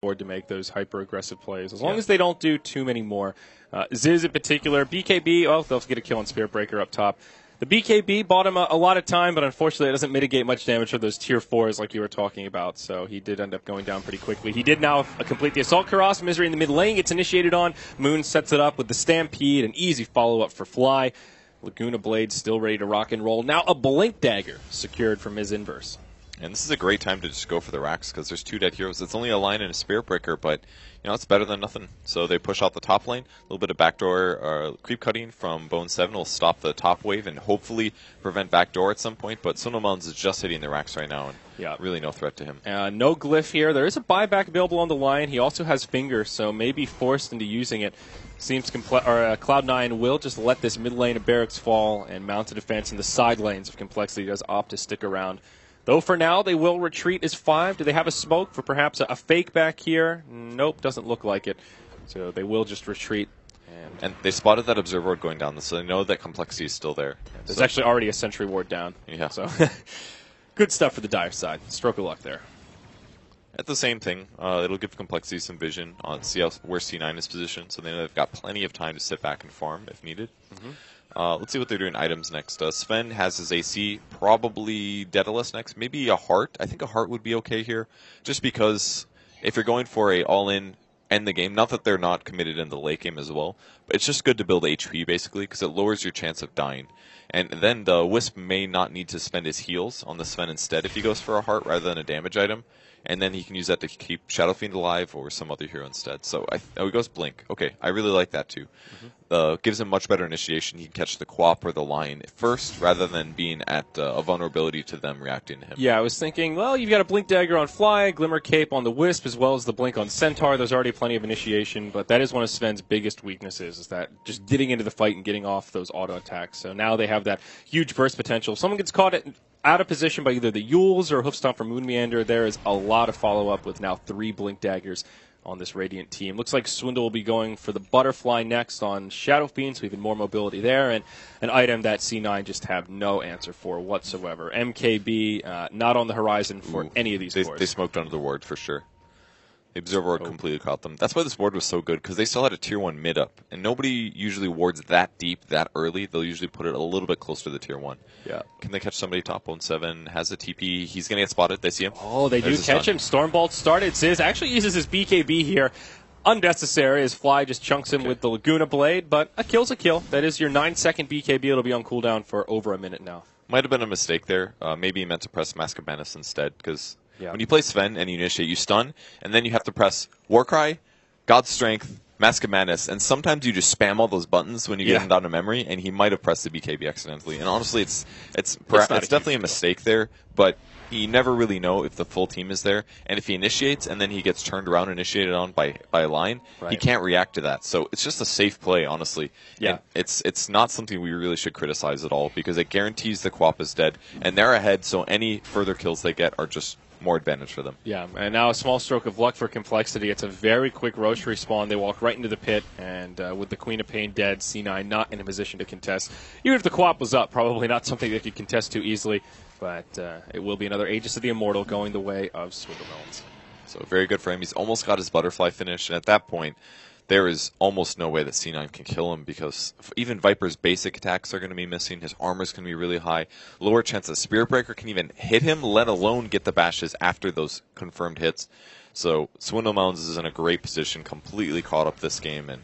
to make those hyper-aggressive plays, as long as they don't do too many more. Ziz in particular, BKB, they'll get a kill on Spirit Breaker up top. The BKB bought him a lot of time, but unfortunately it doesn't mitigate much damage for those tier 4s like you were talking about, so he did end up going down pretty quickly. He did now complete the Assault Karas. Misery in the mid lane gets initiated on. Moon sets it up with the Stampede, an easy follow-up for Fly. Laguna Blade still ready to rock and roll. Now a Blink Dagger secured from his Inverse. And this is a great time to just go for the racks because there's 2 dead heroes. It's only a line and a Spirit Breaker, but it's better than nothing. So they push out the top lane. A little bit of backdoor creep cutting from Bone 7 will stop the top wave and hopefully prevent backdoor at some point. But Sunil Melons is just hitting the racks right now, and really no threat to him. No glyph here. There is a buyback available on the line. He also has Finger, so maybe forced into using it. Seems Cloud9 will just let this mid lane of Barracks fall and mount a defense in the side lanes of Complexity. Does opt to stick around. Though for now, they will retreat as 5. Do they have a smoke for perhaps a fake back here? Nope, doesn't look like it. So they will just retreat. And they spotted that Observer Ward going down, so they know that Complexity is still there. There's actually already a Sentry Ward down. Yeah. So good stuff for the Dire side. Stroke of luck there. At the same thing, it'll give Complexity some vision on where C9 is positioned, so they know they've got plenty of time to sit back and farm if needed. Let's see what they're doing items next. Sven has his AC, probably Daedalus next, maybe a Heart. I think a Heart would be okay here, just because if you're going for a all-in end the game, not that they're not committed in the late game as well, but it's just good to build HP basically because it lowers your chance of dying. And then the Wisp may not need to spend his heals on the Sven instead if he goes for a Heart rather than a damage item. And then he can use that to keep Shadow Fiend alive or some other hero instead. So he goes Blink. Okay, I really like that too. Gives him much better initiation. He can catch the Quap or the Lion first rather than being at a vulnerability to them reacting to him. Yeah, I was thinking, well, you've got a Blink Dagger on Fly, Glimmer Cape on the Wisp, as well as the Blink on Centaur. There's already plenty of initiation, but that is one of Sven's biggest weaknesses, is that just getting into the fight and getting off those auto attacks. So now they have that huge burst potential. If someone gets caught out of position by either the Yules or Hoofstomp or Moon Meander, there is a lot of follow-up with now 3 Blink Daggers on this Radiant team. Looks like Swindle will be going for the Butterfly next on Shadow Fiend, so even more mobility there, and an item that C9 just have no answer for whatsoever. MKB not on the horizon for any of these cores. They smoked under the ward for sure. The Observer Ward completely caught them. That's why this ward was so good, because they still had a tier 1 mid up, and nobody usually wards that deep, that early. They'll usually put it a little bit closer to the tier 1. Yeah. Can they catch somebody top 1-7? Has a TP. He's going to get spotted. They see him. Oh, they do catch him. Stormbolt started. Ziz actually uses his BKB here. Unnecessary as Fly just chunks him with the Laguna Blade, but a kill's a kill. That is your 9-second BKB. It'll be on cooldown for over a minute now. Might have been a mistake there. Maybe he meant to press Mask of Madness instead, because when you play Sven and you initiate, you stun, and then you have to press Warcry, God's Strength, Mask of Madness, and sometimes you just spam all those buttons when you get him down to memory, and he might have pressed the BKB accidentally. And honestly, it's definitely a mistake there, but you never really know if the full team is there. And if he initiates and then he gets turned around and initiated on by a line, he can't react to that. So it's just a safe play, honestly. Yeah. And it's not something we really should criticize at all, because it guarantees the Quap is dead, and they're ahead, so any further kills they get are just more advantage for them. Yeah, and now a small stroke of luck for Complexity. It's a very quick Roche respawn. They walk right into the pit, and with the Queen of Pain dead, C9 not in a position to contest. Even if the Quap was up, probably not something they could contest too easily, but it will be another Aegis of the Immortal going the way of Swindle Melons. So very good for him. He's almost got his Butterfly finish, and at that point, there is almost no way that C9 can kill him, because even Viper's basic attacks are going to be missing. His armor's going to be really high. Lower chance that Spirit Breaker can even hit him, let alone get the bashes after those confirmed hits. So Swindle Melons is in a great position, completely caught up this game, and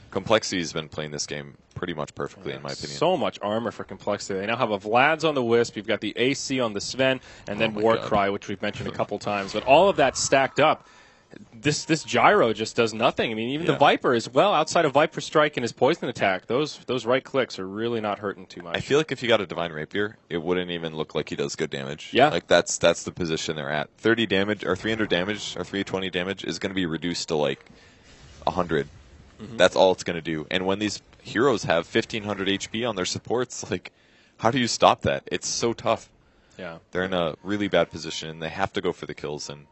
Complexity has been playing this game pretty much perfectly, in my opinion. So much armor for Complexity. They now have a Vlad's on the Wisp, you've got the AC on the Sven, and then Warcry, which we've mentioned a couple times. But all of that stacked up, this gyro just does nothing. I mean, even the Viper as well, outside of Viper Strike and his poison attack, those right clicks are really not hurting too much. I feel like if you got a Divine Rapier, it wouldn't even look like he does good damage. Yeah. Like that's the position they're at. 30 damage or 300 damage or 320 damage is going to be reduced to like 100. That's all it's going to do. And when these heroes have 1500 HP on their supports, like, how do you stop that? It's so tough. Yeah. They're in a really bad position, and they have to go for the kills, and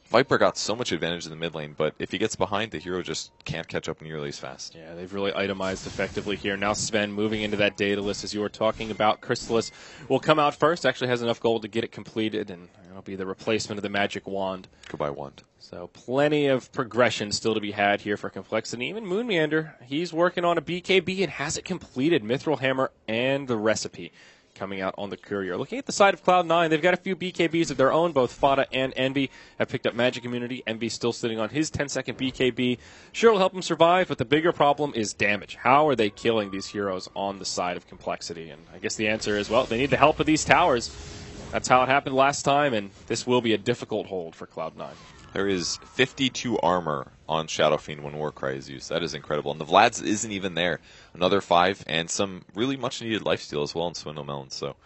Viper got so much advantage in the mid lane, but if he gets behind, the hero just can't catch up nearly as fast. Yeah, they've really itemized effectively here. Now Sven moving into that data list as you were talking about. Chrysalis will come out first. Actually has enough gold to get it completed, and it'll be the replacement of the magic wand. Goodbye, wand. So plenty of progression still to be had here for Complexity. Even Moonmeander, he's working on a BKB and has it completed. Mithril Hammer and the recipe coming out on the courier. Looking at the side of Cloud9, they've got a few BKBs of their own. Both Fada and Envy have picked up Magic Immunity. Envy's still sitting on his 10-second BKB. Sure, it'll help him survive, but the bigger problem is damage. How are they killing these heroes on the side of Complexity? And I guess the answer is, well, they need the help of these towers. That's how it happened last time, and this will be a difficult hold for Cloud9. There is 52 armor on Shadow Fiend when Warcry is used. That is incredible. And the Vlad's isn't even there. Another 5, and some really much-needed lifesteal as well in Swindle Melon. So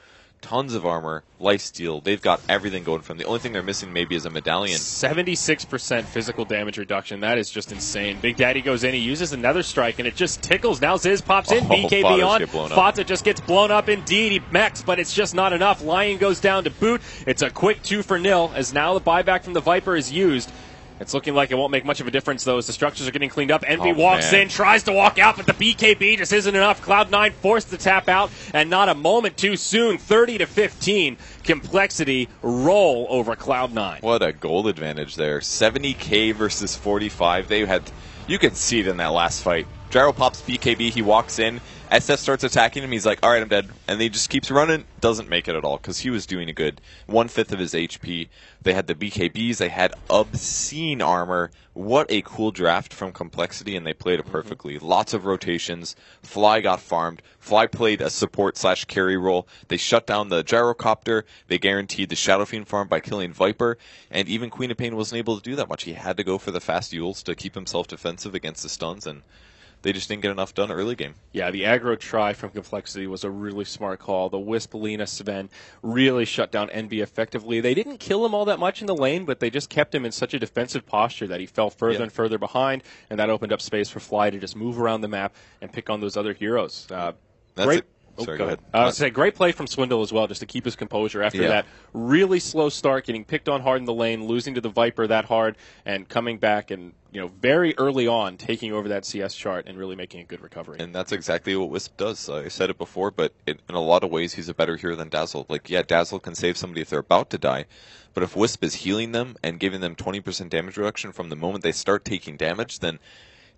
tons of armor, lifesteal. They've got everything going for them. The only thing they're missing maybe is a medallion. 76% physical damage reduction. That is just insane. Big Daddy goes in. He uses another strike, and it just tickles. Now Ziz pops in. BKB on. Fata just gets blown up indeed. He mechs, but it's just not enough. Lion goes down to boot. It's a quick 2-0 as now the buyback from the Viper is used. It's looking like it won't make much of a difference, though, as the structures are getting cleaned up. Envy walks in, tries to walk out, but the BKB just isn't enough. Cloud9 forced to tap out, and not a moment too soon. 30-15. Complexity roll over Cloud9. What a gold advantage there. 70k versus 45. They had, you can see it in that last fight. Gyro pops BKB, he walks in. SF starts attacking him, he's like, alright, I'm dead. And he just keeps running, doesn't make it at all, because he was doing a good 1/5 of his HP. They had the BKBs, they had obscene armor. What a cool draft from Complexity, and they played it perfectly. Lots of rotations. Fly got farmed. Fly played a support/carry role. They shut down the Gyrocopter. They guaranteed the Shadow Fiend farm by killing Viper. And even Queen of Pain wasn't able to do that much. He had to go for the fast Yules to keep himself defensive against the stuns, and they just didn't get enough done early game. Yeah, the aggro try from Complexity was a really smart call. The Wisp, Lina, Sven really shut down Envy effectively. They didn't kill him all that much in the lane, but they just kept him in such a defensive posture that he fell further and further behind, and that opened up space for Fly to just move around the map and pick on those other heroes. Great. Sorry, go ahead. I was saying, great play from Swindle as well, just to keep his composure after that really slow start, getting picked on hard in the lane, losing to the Viper that hard, and coming back and very early on taking over that CS chart and really making a good recovery. And that's exactly what Wisp does. I said it before, but in a lot of ways he's a better hero than Dazzle. Like, yeah, Dazzle can save somebody if they're about to die, but if Wisp is healing them and giving them 20% damage reduction from the moment they start taking damage, then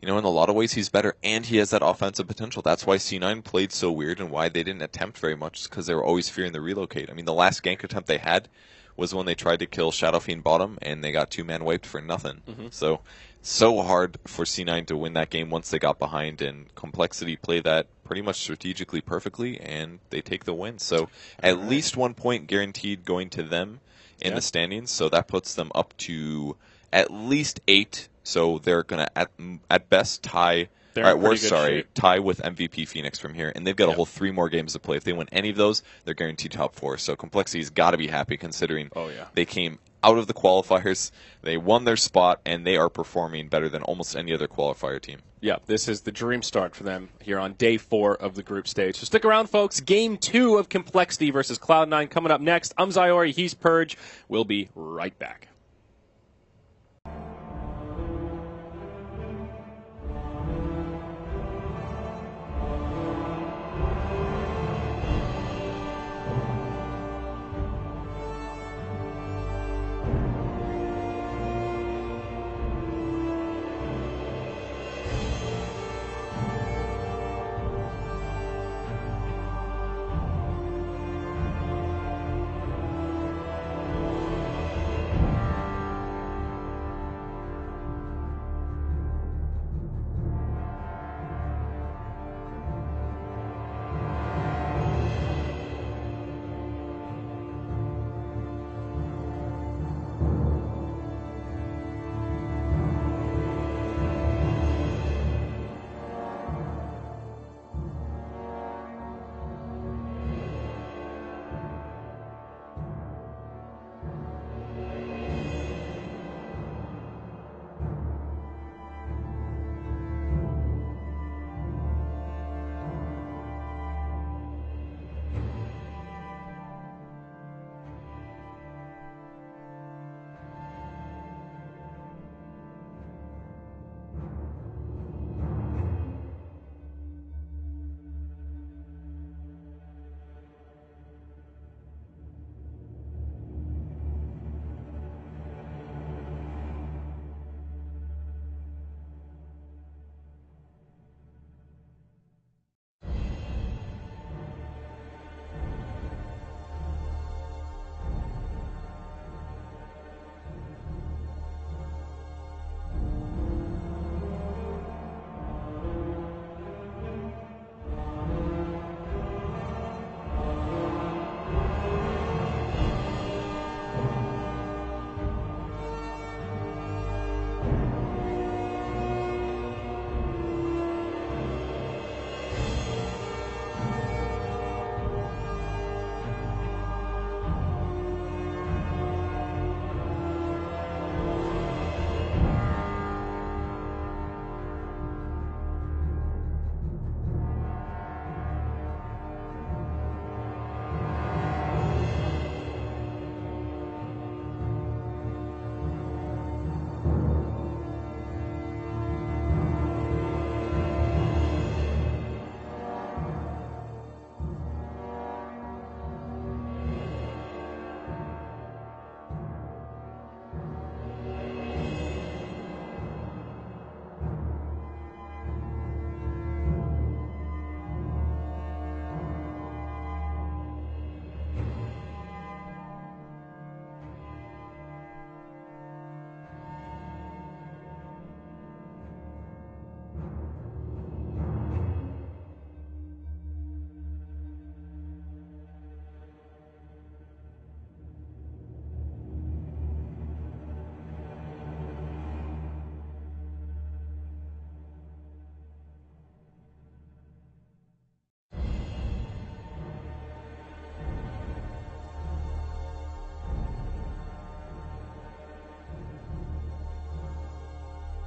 in a lot of ways he's better, and he has that offensive potential. That's why C9 played so weird and why they didn't attempt very much, because they were always fearing the relocate. I mean, the last gank attempt they had was when they tried to kill Shadow Fiend bottom, and they got 2-man wiped for nothing. So hard for C9 to win that game once they got behind, and Complexity played that pretty much strategically perfectly, and they take the win. So at least 1 point guaranteed going to them in the standings, so that puts them up to at least 8. So they're going to, at best, tie. At worst, tie with MVP Phoenix from here. And they've got a whole 3 more games to play. If they win any of those, they're guaranteed top 4. So Complexity's got to be happy, considering they came out of the qualifiers, they won their spot, and they are performing better than almost any other qualifier team. Yeah, this is the dream start for them here on day 4 of the group stage. So stick around, folks. Game 2 of Complexity versus Cloud9 coming up next. I'm Zyori, he's Purge. We'll be right back.